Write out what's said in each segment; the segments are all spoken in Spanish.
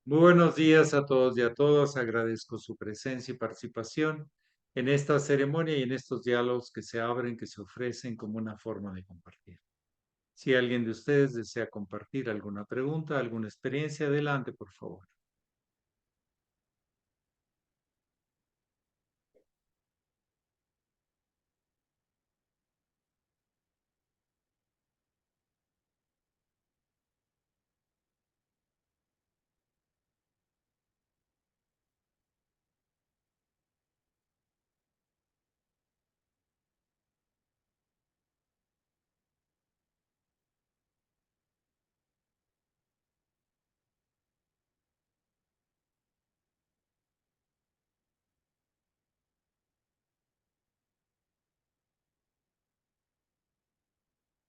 Muy buenos días a todos y a todas. Agradezco su presencia y participación en esta ceremonia y en estos diálogos que se abren, que se ofrecen como una forma de compartir. Si alguien de ustedes desea compartir alguna pregunta, alguna experiencia, adelante, por favor.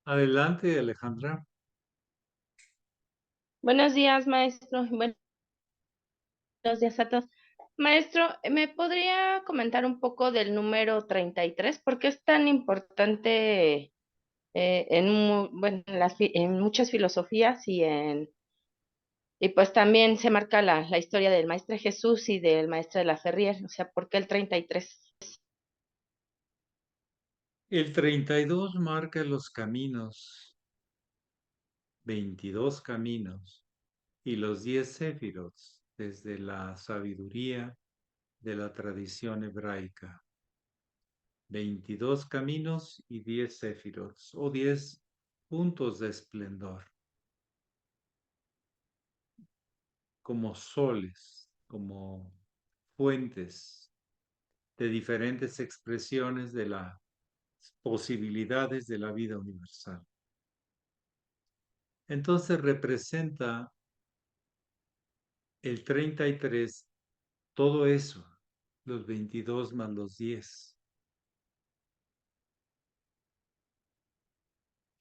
Adelante, Alejandra. Buenos días, maestro. Buenos días a todos. Maestro, ¿me podría comentar un poco del número 33? ¿Por qué es tan importante bueno, en muchas filosofías y pues también se marca la historia del Maestro Jesús y del Maestro de la Ferrier? O sea, ¿por qué el 33? El 32 marca los caminos, 22 caminos, y los 10 séfirots desde la sabiduría de la tradición hebraica. 22 caminos y 10 séfirots, o 10 puntos de esplendor, como soles, como fuentes de diferentes expresiones de las posibilidades de la vida universal. Entonces representa el 33 todo eso, los 22 más los 10.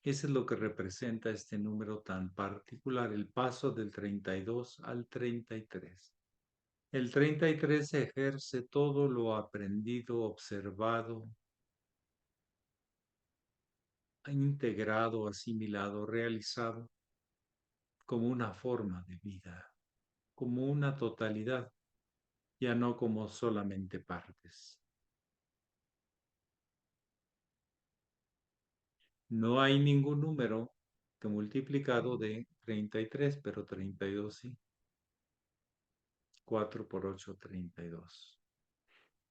Eso es lo que representa este número tan particular, el paso del 32 al 33. El 33 ejerce todo lo aprendido, observado, integrado, asimilado, realizado como una forma de vida, como una totalidad, ya no como solamente partes. No hay ningún número que multiplicado de 33, pero 32 sí. 4 por 8, 32.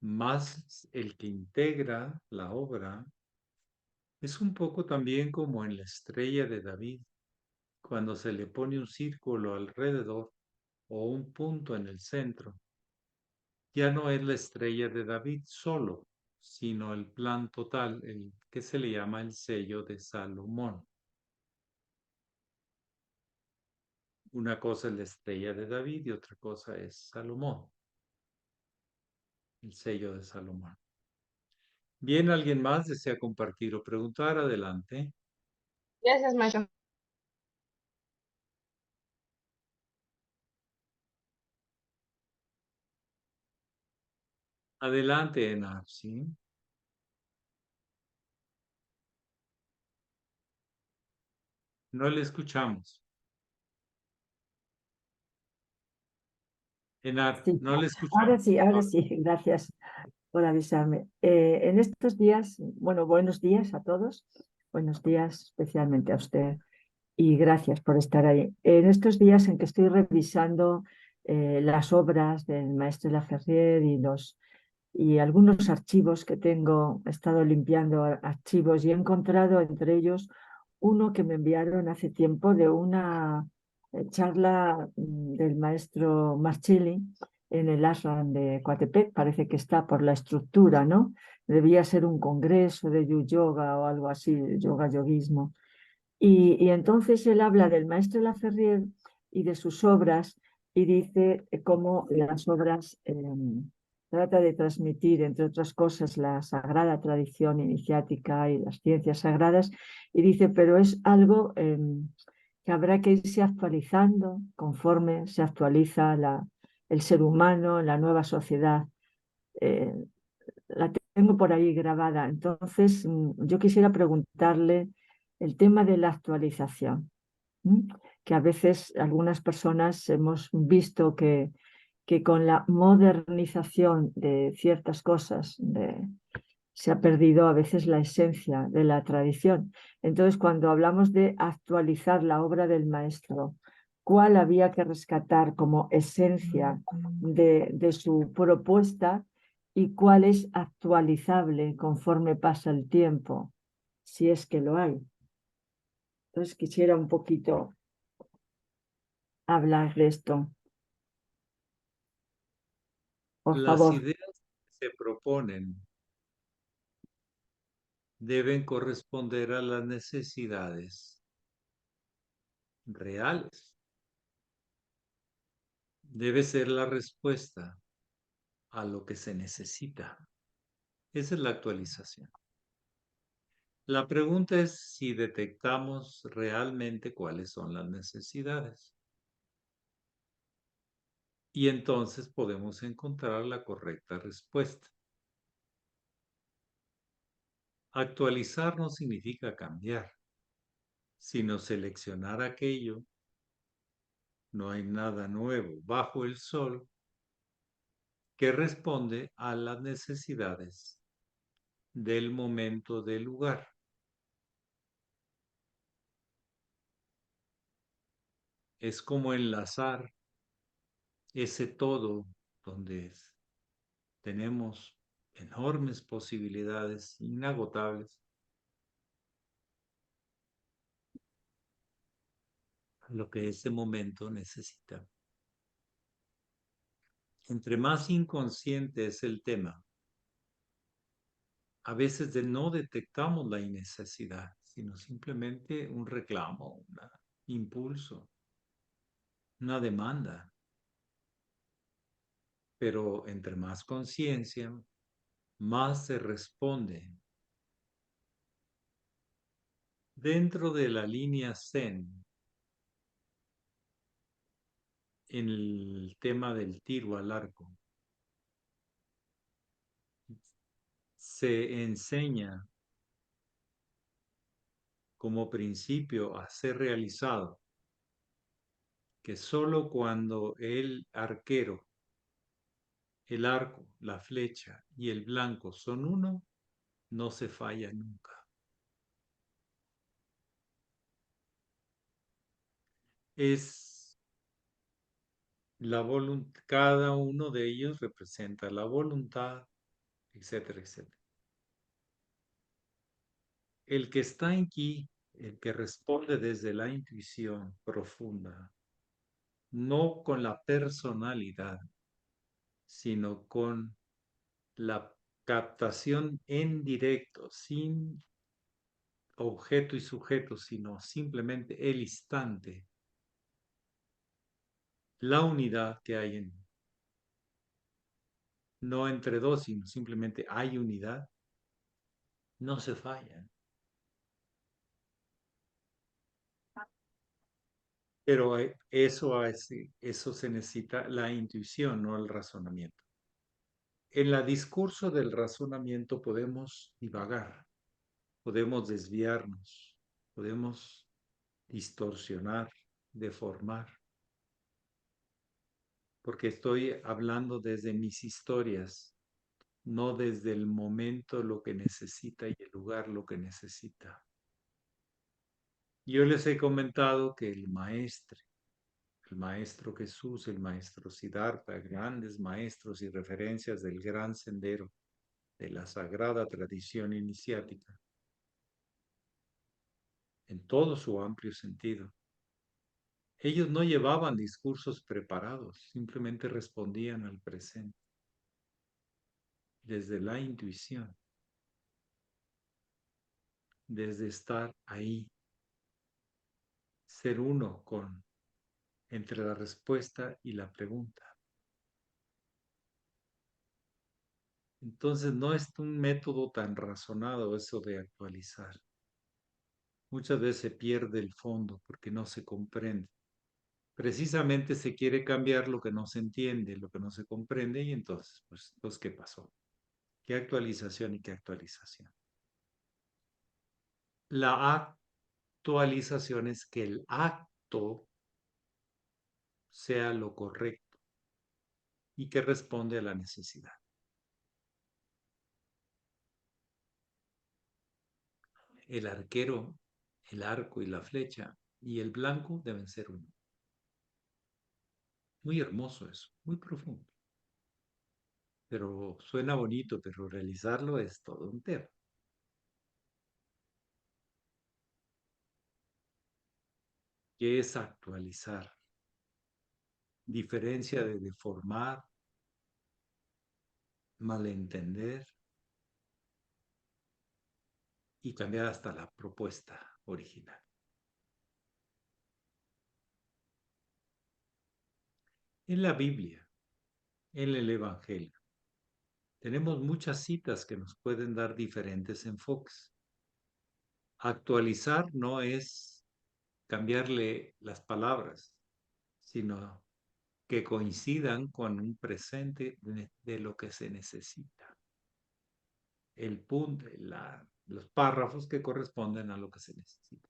Más el que integra la obra es un poco también como en la estrella de David, cuando se le pone un círculo alrededor o un punto en el centro. Ya no es la estrella de David solo, sino el plan total, el que se le llama el sello de Salomón. Una cosa es la estrella de David y otra cosa es Salomón, el sello de Salomón. Bien, ¿alguien más desea compartir o preguntar? Adelante. Gracias, maestro. Adelante, Enar, ¿sí? No le escuchamos. Enar, Sí, no le escuchamos. ahora sí, gracias por avisarme. En estos días, bueno, buenos días a todos, buenos días especialmente a usted y gracias por estar ahí. En estos días en que estoy revisando las obras del maestro Laferrière y algunos archivos que tengo, he estado limpiando archivos y he encontrado entre ellos uno que me enviaron hace tiempo de una charla del maestro Marcelli en el ashram de Coatepec. Parece que está por la estructura, ¿no? Debía ser un congreso de yoga o algo así, de yoguismo. Y entonces él habla del maestro Laferrière y de sus obras y dice cómo las obras trata de transmitir, entre otras cosas, la sagrada tradición iniciática y las ciencias sagradas, y dice, pero es algo que habrá que irse actualizando conforme se actualiza el ser humano, la nueva sociedad. Eh, la tengo por ahí grabada. Entonces, yo quisiera preguntarle el tema de la actualización. que a veces algunas personas hemos visto que con la modernización de ciertas cosas se ha perdido a veces la esencia de la tradición. Entonces, cuando hablamos de actualizar la obra del maestro, ¿cuál había que rescatar como esencia de su propuesta y cuál es actualizable conforme pasa el tiempo, si es que lo hay? Entonces, quisiera un poquito hablar de esto. Por Las favor. ideas que se proponen deben corresponder a las necesidades reales. Debe ser la respuesta a lo que se necesita. Esa es la actualización. La pregunta es si detectamos realmente cuáles son las necesidades. Y entonces podemos encontrar la correcta respuesta. Actualizar no significa cambiar, sino seleccionar aquello. No hay nada nuevo bajo el sol que responde a las necesidades del momento del lugar. Es como enlazar ese todo donde tenemos enormes posibilidades inagotables a lo que ese momento necesita. Entre más inconsciente es el tema, a veces no detectamos la innecesidad, sino simplemente un reclamo, un impulso, una demanda. Pero entre más conciencia, más se responde. Dentro de la línea Zen, en el tema del tiro al arco, se enseña como principio a ser realizado que solo cuando el arquero, el arco, la flecha y el blanco son uno, no se falla nunca. Es la voluntad, cada uno de ellos representa la voluntad, etcétera, etcétera. El que está aquí, el que responde desde la intuición profunda, no con la personalidad, sino con la captación en directo, sin objeto y sujeto, sino simplemente el instante, la unidad que hay en, no entre dos, sino simplemente hay unidad, no se fallan. Pero eso se necesita la intuición, no el razonamiento. En el discurso del razonamiento podemos divagar, podemos desviarnos, podemos distorsionar, deformar, porque estoy hablando desde mis historias, no desde el momento lo que necesita y el lugar lo que necesita. Yo les he comentado que el maestro Jesús, el maestro Siddhartha, grandes maestros y referencias del gran sendero, de la sagrada tradición iniciática, en todo su amplio sentido. Ellos no llevaban discursos preparados, simplemente respondían al presente, desde la intuición, desde estar ahí, ser uno con entre la respuesta y la pregunta. Entonces no es un método tan razonado eso de actualizar. Muchas veces se pierde el fondo porque no se comprende. Precisamente se quiere cambiar lo que no se entiende, lo que no se comprende, y entonces, pues, ¿qué pasó? ¿Qué actualización y qué actualización? La actualización es que el acto sea lo correcto y que responde a la necesidad. El arquero, el arco y la flecha y el blanco deben ser uno. Muy hermoso eso, muy profundo. Pero suena bonito, pero realizarlo es todo un tema. ¿Qué es actualizar? Diferencia de deformar, malentender y cambiar hasta la propuesta original. En la Biblia, en el Evangelio, tenemos muchas citas que nos pueden dar diferentes enfoques. Actualizar no es cambiarle las palabras, sino que coincidan con un presente de lo que se necesita. El punto, los párrafos que corresponden a lo que se necesita.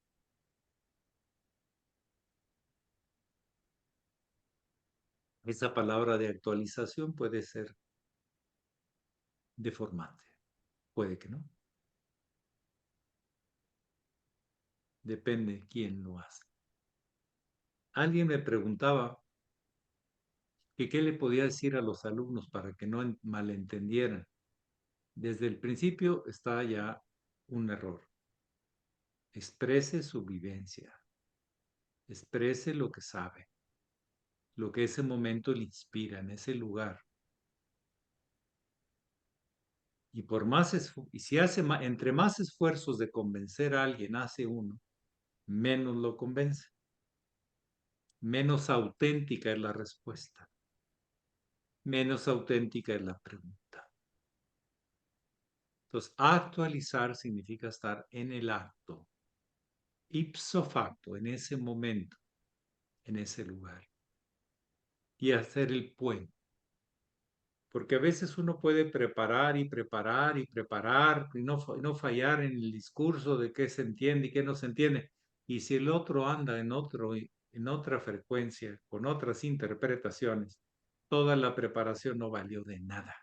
Esa palabra de actualización puede ser deformante, puede que no. Depende quién lo hace. Alguien me preguntaba que qué le podía decir a los alumnos para que no malentendieran. Desde el principio está ya un error. Exprese su vivencia, exprese lo que sabe, lo que ese momento le inspira en ese lugar. Y por más y si hace entre más esfuerzos de convencer a alguien hace uno, menos lo convence. Menos auténtica es la respuesta. Menos auténtica es la pregunta. Entonces, actualizar significa estar en el acto, ipso facto, en ese momento, en ese lugar. Y hacer el puente. Porque a veces uno puede preparar y preparar y preparar y no fallar en el discurso de qué se entiende y qué no se entiende. Y si el otro anda en otra frecuencia, con otras interpretaciones, toda la preparación no valió de nada.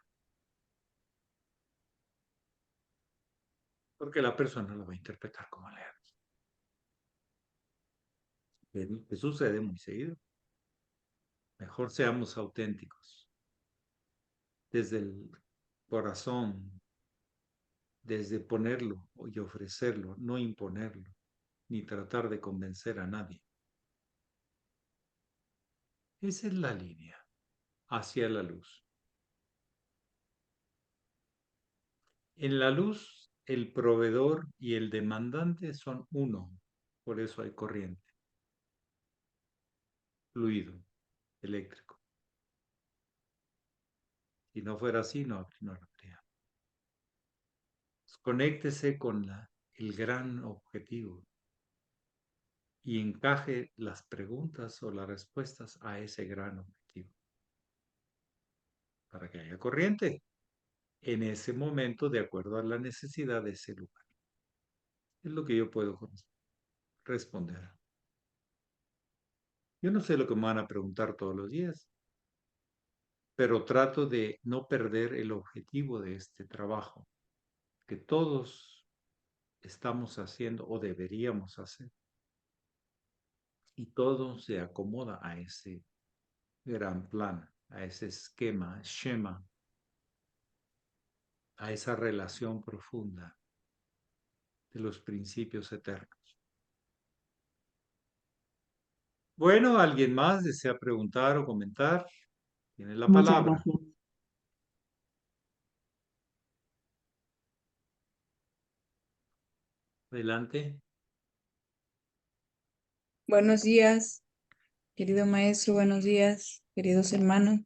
Porque la persona lo va a interpretar como le haga. Que sucede muy seguido. Mejor seamos auténticos. Desde el corazón, desde ponerlo y ofrecerlo, no imponerlo, ni tratar de convencer a nadie. Esa es la línea hacia la luz. En la luz, el proveedor y el demandante son uno. Por eso hay corriente, fluido, eléctrico. Si no fuera así, no habría. Conéctese con el gran objetivo y encaje las preguntas o las respuestas a ese gran objetivo. Para que haya corriente en ese momento de acuerdo a la necesidad de ese lugar. Es lo que yo puedo responder. Yo no sé lo que me van a preguntar todos los días, pero trato de no perder el objetivo de este trabajo, que todos estamos haciendo o deberíamos hacer. Y todo se acomoda a ese gran plan, a ese esquema, schema, a esa relación profunda de los principios eternos. Bueno, ¿alguien más desea preguntar o comentar? Tiene la Muchas palabra. gracias. Adelante. Buenos días, querido maestro, buenos días, queridos hermanos.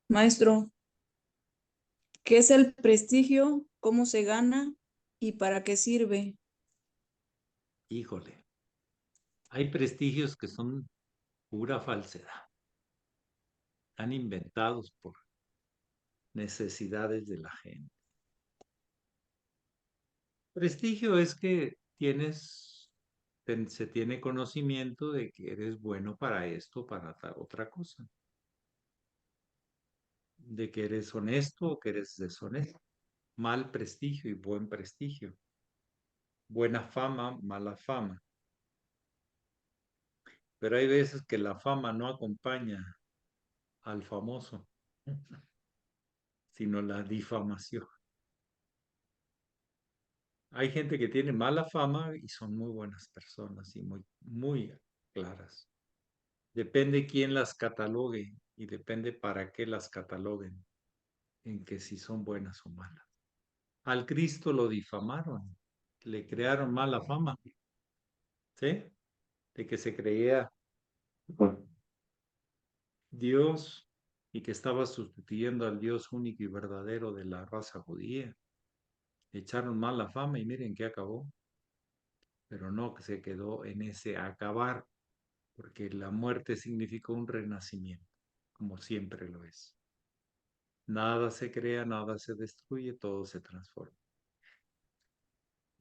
Maestro, ¿qué es el prestigio? ¿Cómo se gana? ¿Y para qué sirve? Híjole, hay prestigios que son pura falsedad. Están inventados por necesidades de la gente. Prestigio es que tienes se tiene conocimiento de que eres bueno para esto, para tal otra cosa. De que eres honesto o que eres deshonesto. Mal prestigio y buen prestigio. Buena fama, mala fama. Pero hay veces que la fama no acompaña al famoso, sino la difamación. Hay gente que tiene mala fama y son muy buenas personas y muy claras. Depende quién las catalogue y depende para qué las cataloguen, en que si son buenas o malas. Al Cristo lo difamaron, le crearon mala fama, ¿sí? De que se creía Dios y que estaba sustituyendo al Dios único y verdadero de la raza judía. Le echaron mala fama y miren qué acabó. Pero no que se quedó en ese acabar, porque la muerte significó un renacimiento, como siempre lo es. Nada se crea, nada se destruye, todo se transforma.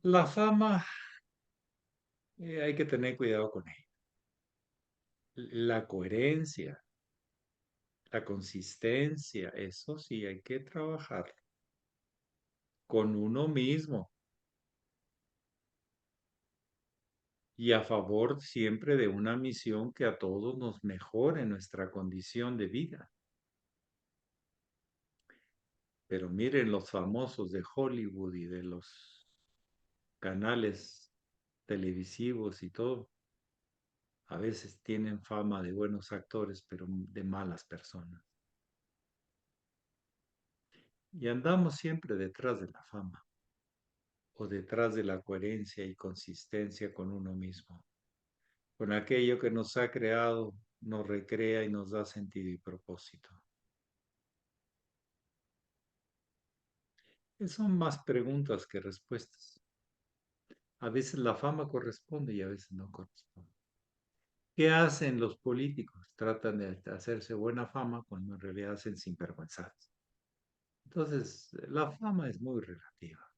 La fama, hay que tener cuidado con ella. La coherencia, la consistencia, eso sí hay que trabajar con uno mismo y a favor siempre de una misión que a todos nos mejore nuestra condición de vida. Pero miren los famosos de Hollywood y de los canales televisivos y todo. A veces tienen fama de buenos actores, pero de malas personas. Y andamos siempre detrás de la fama o detrás de la coherencia y consistencia con uno mismo, con aquello que nos ha creado, nos recrea y nos da sentido y propósito. Son más preguntas que respuestas. A veces la fama corresponde y a veces no corresponde. ¿Qué hacen los políticos? Tratan de hacerse buena fama cuando en realidad hacen sinvergüenzas. Entonces, la fama es muy relativa.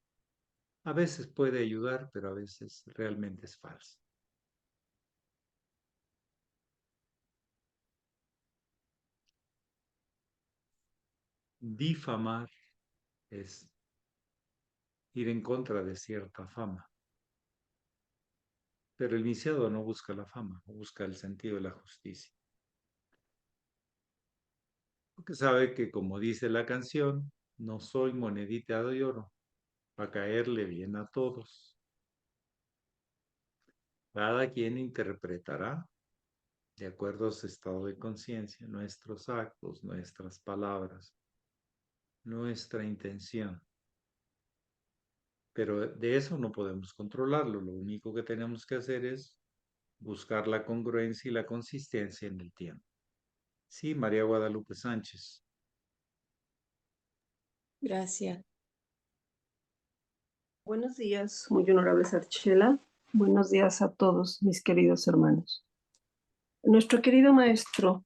A veces puede ayudar, pero a veces realmente es falsa. Difamar es ir en contra de cierta fama. Pero el iniciado no busca la fama, busca el sentido de la justicia. Porque sabe que, como dice la canción, no soy monedita de oro para caerle bien a todos. Cada quien interpretará de acuerdo a su estado de conciencia, nuestros actos, nuestras palabras, nuestra intención. Pero de eso no podemos controlarlo. Lo único que tenemos que hacer es buscar la congruencia y la consistencia en el tiempo. Sí, María Guadalupe Sánchez. Gracias. Buenos días, muy honorable Sarchela. Buenos días a todos mis queridos hermanos. Nuestro querido maestro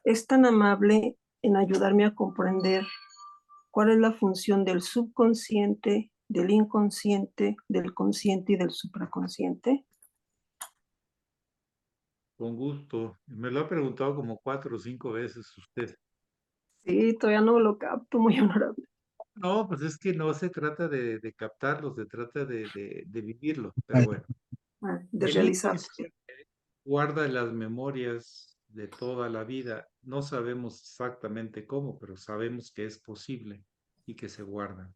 es tan amable en ayudarme a comprender cuál es la función del subconsciente, del inconsciente, del consciente y del supraconsciente. Con gusto. Me lo ha preguntado como 4 o 5 veces usted. Sí, todavía no lo capto, muy honorable. No, pues es que no se trata de captarlo, se trata de vivirlo. Pero bueno, De el realizarlo. inconsciente guarda las memorias de toda la vida. No sabemos exactamente cómo, pero sabemos que es posible y que se guardan.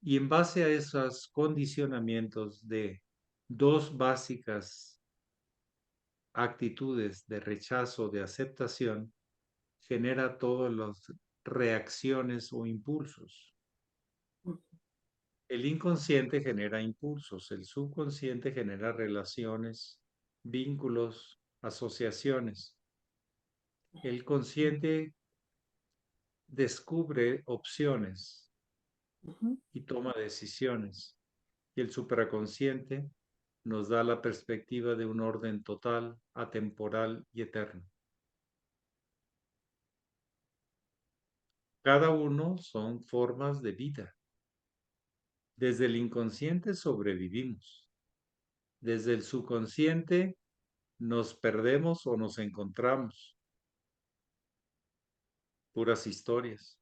Y en base a esos condicionamientos de dos básicas actitudes de rechazo, de aceptación, genera todas las reacciones o impulsos. El inconsciente genera impulsos, el subconsciente genera relaciones, vínculos, asociaciones. El consciente descubre opciones y toma decisiones. Y el supraconsciente nos da la perspectiva de un orden total, atemporal y eterno. Cada uno son formas de vida. Desde el inconsciente sobrevivimos. Desde el subconsciente nos perdemos o nos encontramos. Puras historias,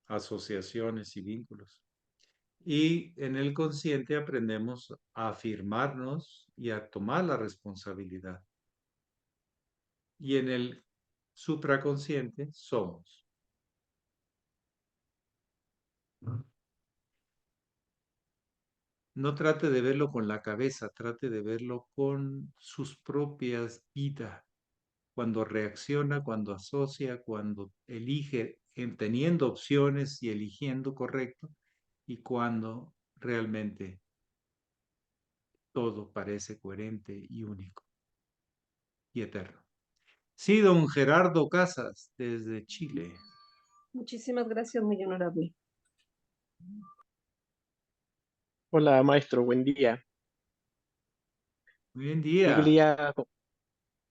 asociaciones y vínculos. Y en el consciente aprendemos a afirmarnos y a tomar la responsabilidad. Y en el supraconsciente somos. No trate de verlo con la cabeza, trate de verlo con sus propias vidas. Cuando reacciona, cuando asocia, cuando elige, teniendo opciones y eligiendo correcto, y cuando realmente todo parece coherente y único y eterno. Sí, don Gerardo Casas, desde Chile. Muchísimas gracias, muy honorable. Hola, maestro, buen día. Buen Yo día. quería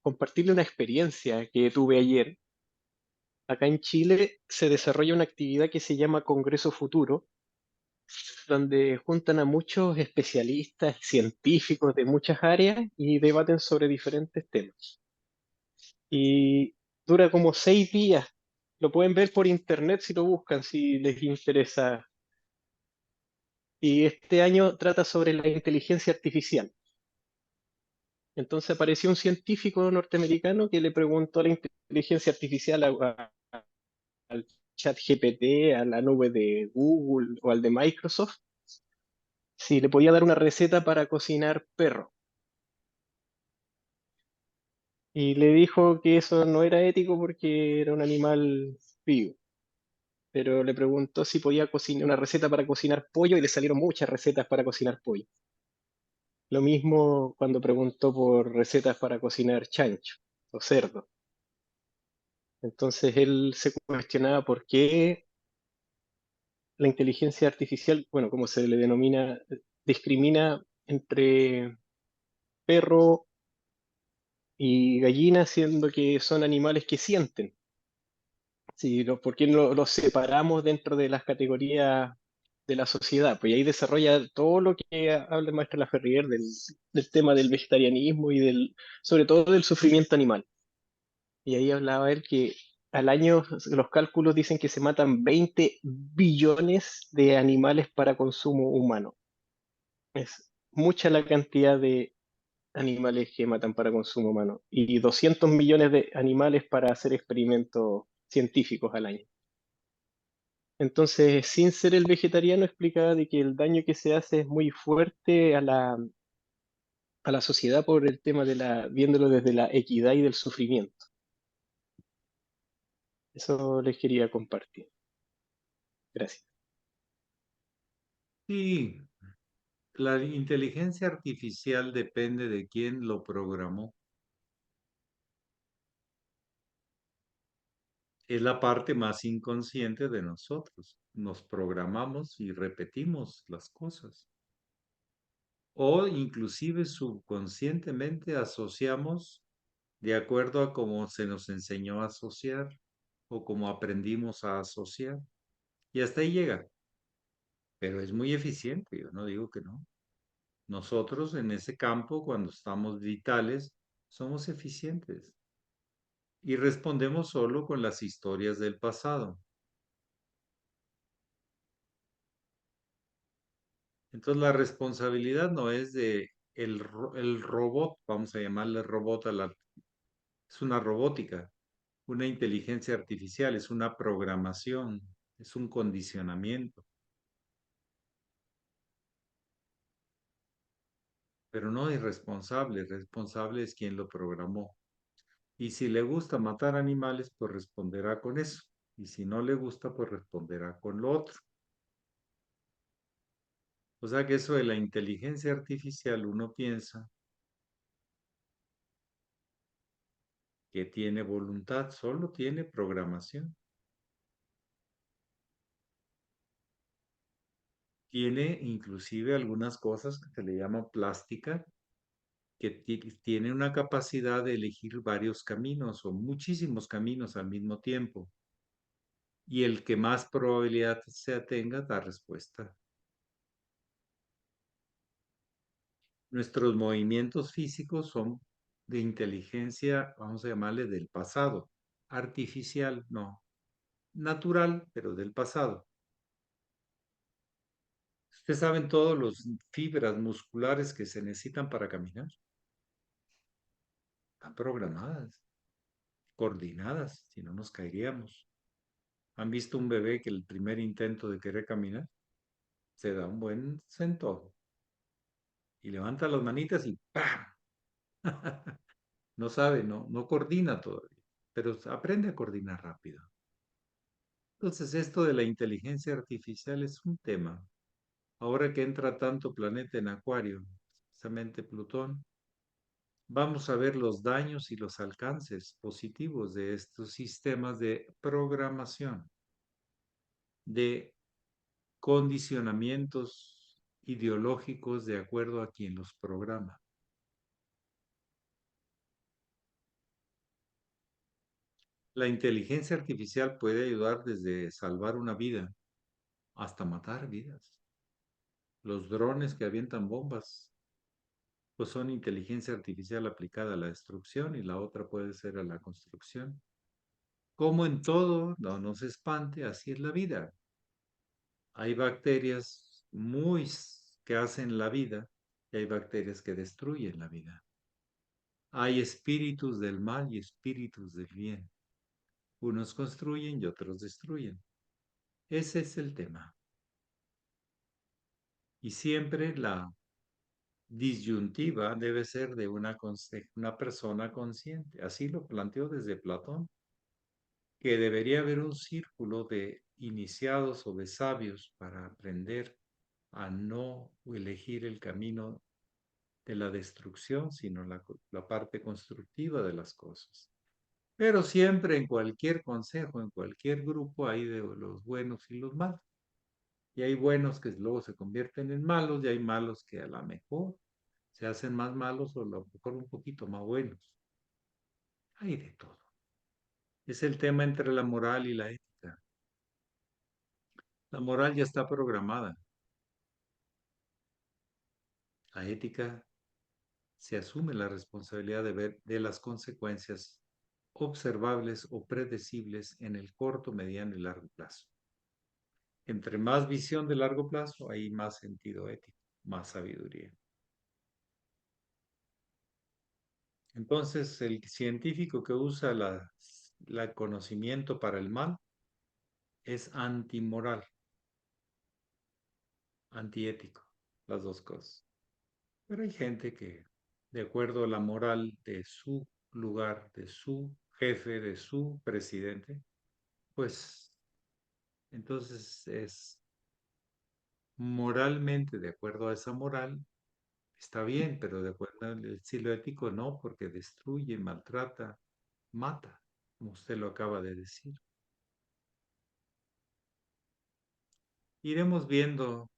compartirle una experiencia que tuve ayer. Acá en Chile se desarrolla una actividad que se llama Congreso Futuro, donde juntan a muchos especialistas, científicos de muchas áreas y debaten sobre diferentes temas. Y dura como 6 días. Lo pueden ver por internet si lo buscan, si les interesa. Y este año trata sobre la inteligencia artificial. Entonces apareció un científico norteamericano que le preguntó a la inteligencia artificial, al chat GPT, a la nube de Google o al de Microsoft, si le podía dar una receta para cocinar perro. Y le dijo que eso no era ético porque era un animal vivo. Pero le preguntó si podía cocinar una receta para cocinar pollo y le salieron muchas recetas para cocinar pollo. Lo mismo cuando preguntó por recetas para cocinar chancho o cerdo. Entonces él se cuestionaba por qué la inteligencia artificial, bueno, como se le denomina, discrimina entre perro y gallina, siendo que son animales que sienten. Sí, ¿por qué no los separamos dentro de las categorías de la sociedad? Pues ahí desarrolla todo lo que habla el maestro Laferrière del tema del vegetarianismo y sobre todo del sufrimiento animal. Y ahí hablaba él que al año los cálculos dicen que se matan 20 billones de animales para consumo humano. Es mucha la cantidad de animales que matan para consumo humano y 200 millones de animales para hacer experimentos científicos al año. Entonces, sin ser el vegetariano, explicaba de que el daño que se hace es muy fuerte a la sociedad por el tema viéndolo desde la equidad y del sufrimiento. Eso les quería compartir. Gracias. Sí, la inteligencia artificial depende de quién lo programó. Es la parte más inconsciente de nosotros. Nos programamos y repetimos las cosas. O inclusive subconscientemente asociamos de acuerdo a cómo se nos enseñó a asociar o cómo aprendimos a asociar. Y hasta ahí llega. Pero es muy eficiente, yo no digo que no. Nosotros en ese campo, cuando estamos vitales, somos eficientes y respondemos solo con las historias del pasado. Entonces la responsabilidad no es de el robot, vamos a llamarle robot es una robótica, una inteligencia artificial, es una programación, es un condicionamiento, pero no es responsable, responsable es quien lo programó. Y si le gusta matar animales, pues responderá con eso. Y si no le gusta, pues responderá con lo otro. O sea que eso de la inteligencia artificial, uno piensa que tiene voluntad, solo tiene programación. Tiene inclusive algunas cosas que se le llama plástica, que tiene una capacidad de elegir varios caminos o muchísimos caminos al mismo tiempo. Y el que más probabilidad se tenga da respuesta. Nuestros movimientos físicos son de inteligencia, vamos a llamarle del pasado. Artificial, no. Natural, pero del pasado. Ustedes saben todas las fibras musculares que se necesitan para caminar. Están programadas, coordinadas, si no nos caeríamos. ¿Han visto un bebé que el primer intento de querer caminar se da un buen sentón y levanta las manitas y ¡pam! No sabe, no coordina todavía, pero aprende a coordinar rápido. Entonces, esto de la inteligencia artificial es un tema. Ahora que entra tanto planeta en Acuario, especialmente Plutón, vamos a ver los daños y los alcances positivos de estos sistemas de programación, de condicionamientos ideológicos de acuerdo a quien los programa. La inteligencia artificial puede ayudar desde salvar una vida hasta matar vidas. Los drones que avientan bombas, pues son inteligencia artificial aplicada a la destrucción y la otra puede ser a la construcción. Como en todo, no se espante, así es la vida. Hay bacterias que hacen la vida y hay bacterias que destruyen la vida. Hay espíritus del mal y espíritus del bien. Unos construyen y otros destruyen. Ese es el tema. Y siempre la disyuntiva debe ser de una persona consciente. Así lo planteó desde Platón, que debería haber un círculo de iniciados o de sabios para aprender a no elegir el camino de la destrucción, sino la parte constructiva de las cosas. Pero siempre en cualquier consejo, en cualquier grupo, hay de los buenos y los malos. Y hay buenos que luego se convierten en malos y hay malos que a lo mejor se hacen más malos o a lo mejor un poquito más buenos. Hay de todo. Es el tema entre la moral y la ética. La moral ya está programada. La ética se asume la responsabilidad de ver de las consecuencias observables o predecibles en el corto, mediano y largo plazo. Entre más visión de largo plazo, hay más sentido ético, más sabiduría. Entonces, el científico que usa el conocimiento para el mal es antimoral, antiético, las dos cosas. Pero hay gente que, de acuerdo a la moral de su lugar, de su jefe, de su presidente, pues entonces es moralmente, de acuerdo a esa moral, está bien, pero de acuerdo al estilo ético no, porque destruye, maltrata, mata, como usted lo acaba de decir. Iremos viendo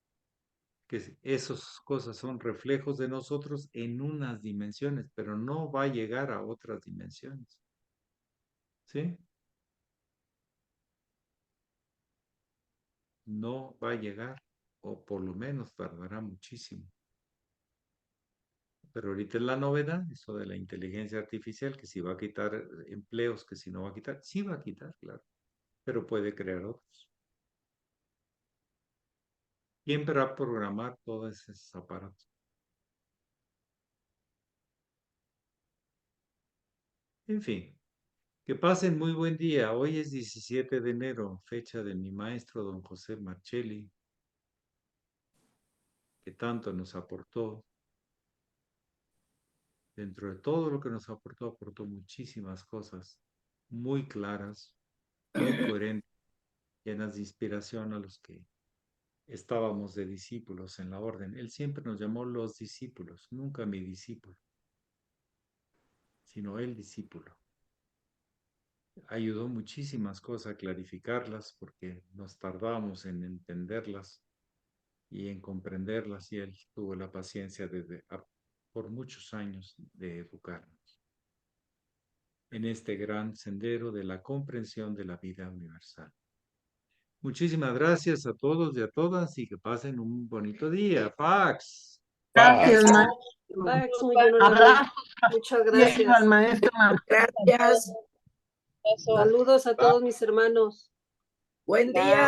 que esas cosas son reflejos de nosotros en unas dimensiones, pero no va a llegar a otras dimensiones. ¿Sí? No va a llegar, o por lo menos tardará muchísimo. Pero ahorita es la novedad, eso de la inteligencia artificial, que si va a quitar empleos, que si no va a quitar, sí va a quitar, claro, pero puede crear otros. ¿Quién va a programar todos esos aparatos? En fin, que pasen muy buen día. Hoy es 17 de enero, fecha de mi maestro, don José Marcelli, que tanto nos aportó. Dentro de todo lo que nos aportó, aportó muchísimas cosas muy claras, muy coherentes, llenas de inspiración a los que estábamos de discípulos en la orden. Él siempre nos llamó los discípulos, nunca mi discípulo, sino el discípulo. Ayudó muchísimas cosas a clarificarlas porque nos tardábamos en entenderlas y en comprenderlas y él tuvo la paciencia por muchos años de educarnos en este gran sendero de la comprensión de la vida universal. Muchísimas gracias a todos y a todas y que pasen un bonito día. Pax. Gracias, maestro. Pax, muy honorable. Abrazos Muchas al gracias. maestro Martín. Gracias. Eso. Saludos a todos mis hermanos. Buen día.